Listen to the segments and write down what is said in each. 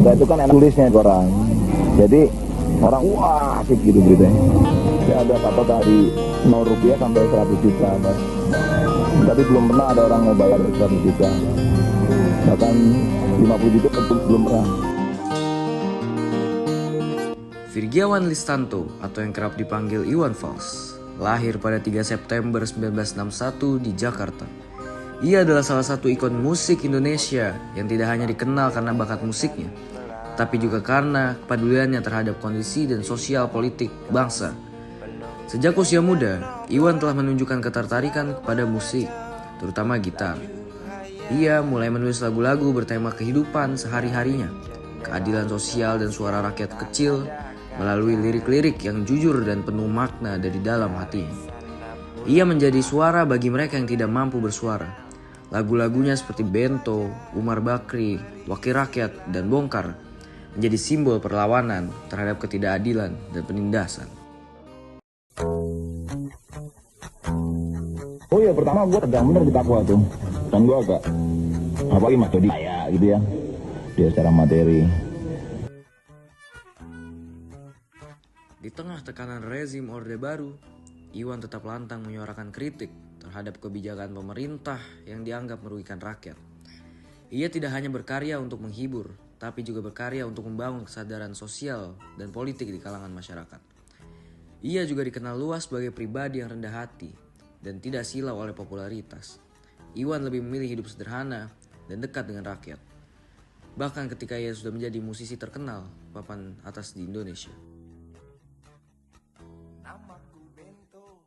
Nah, itu kan enak tulisnya orang. Jadi orang wah asik gitu beritanya. Ya, ada kata dari 0 rupiah sampai 100 juta. Mas. Tapi belum pernah ada orang ngebayar 100 juta. Bahkan 50 juta belum pernah. Virgiawan Listanto atau yang kerap dipanggil Iwan Fals lahir pada 3 September 1961 di Jakarta. Ia adalah salah satu ikon musik Indonesia yang tidak hanya dikenal karena bakat musiknya, tapi juga karena kepeduliannya terhadap kondisi dan sosial politik bangsa. Sejak usia muda, Iwan telah menunjukkan ketertarikan kepada musik, terutama gitar. Ia mulai menulis lagu-lagu bertema kehidupan sehari-harinya, keadilan sosial dan suara rakyat kecil melalui lirik-lirik yang jujur dan penuh makna dari dalam hatinya. Ia menjadi suara bagi mereka yang tidak mampu bersuara. Lagu-lagunya seperti Bento, Umar Bakri, Wakil Rakyat, dan Bongkar menjadi simbol perlawanan terhadap ketidakadilan dan penindasan. Oh iya, pertama gue tegang bener di Papua tuh. Dan gue agak apalagi Mas Dodi kayak gitu ya. Dia secara materi. Di tengah tekanan rezim Orde Baru, Iwan tetap lantang menyuarakan kritik terhadap kebijakan pemerintah yang dianggap merugikan rakyat. Ia tidak hanya berkarya untuk menghibur, tapi juga berkarya untuk membangun kesadaran sosial dan politik di kalangan masyarakat. Ia juga dikenal luas sebagai pribadi yang rendah hati dan tidak silau oleh popularitas. Iwan lebih memilih hidup sederhana dan dekat dengan rakyat. Bahkan ketika ia sudah menjadi musisi terkenal papan atas di Indonesia. Namaku Bento,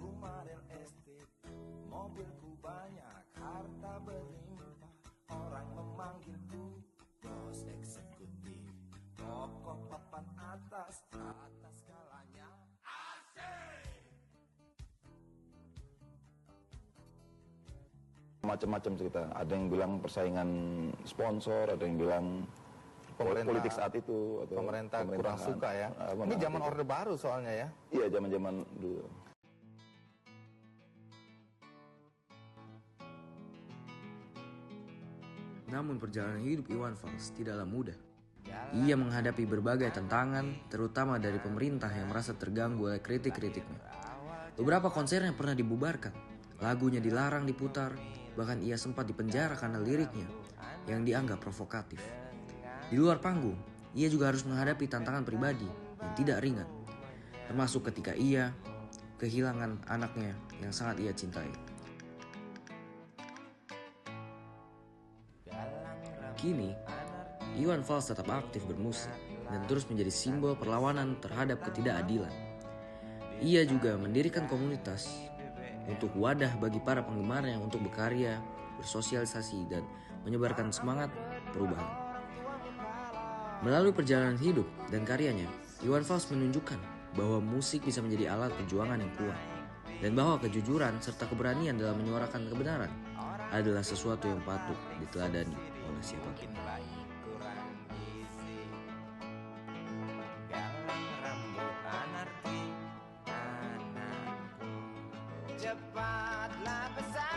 rumah real estate, mobilku banyak, harta berlimpah, orang memanggilku bos eksekutif, tokoh papan atas skalanya. Macam-macam cerita. Ada yang bilang persaingan sponsor, ada yang bilang politik saat itu atau pemerintah kurang suka ya. Ini zaman Orde Baru soalnya ya. Iya, zaman-zaman dulu. Namun perjalanan hidup Iwan Fals tidaklah mudah. Ia menghadapi berbagai tantangan, terutama dari pemerintah yang merasa terganggu oleh kritik-kritiknya. Beberapa konsernya pernah dibubarkan, lagunya dilarang diputar, bahkan ia sempat dipenjara karena liriknya yang dianggap provokatif. Di luar panggung, ia juga harus menghadapi tantangan pribadi yang tidak ringan, termasuk ketika ia kehilangan anaknya yang sangat ia cintai. Kini, Iwan Fals tetap aktif bermusik dan terus menjadi simbol perlawanan terhadap ketidakadilan. Ia juga mendirikan komunitas untuk wadah bagi para penggemarnya untuk berkarya, bersosialisasi, dan menyebarkan semangat perubahan. Melalui perjalanan hidup dan karyanya, Iwan Fals menunjukkan bahwa musik bisa menjadi alat perjuangan yang kuat, dan bahwa kejujuran serta keberanian dalam menyuarakan kebenaran adalah sesuatu yang patut diteladani oleh siapapun. Cepatlah besar.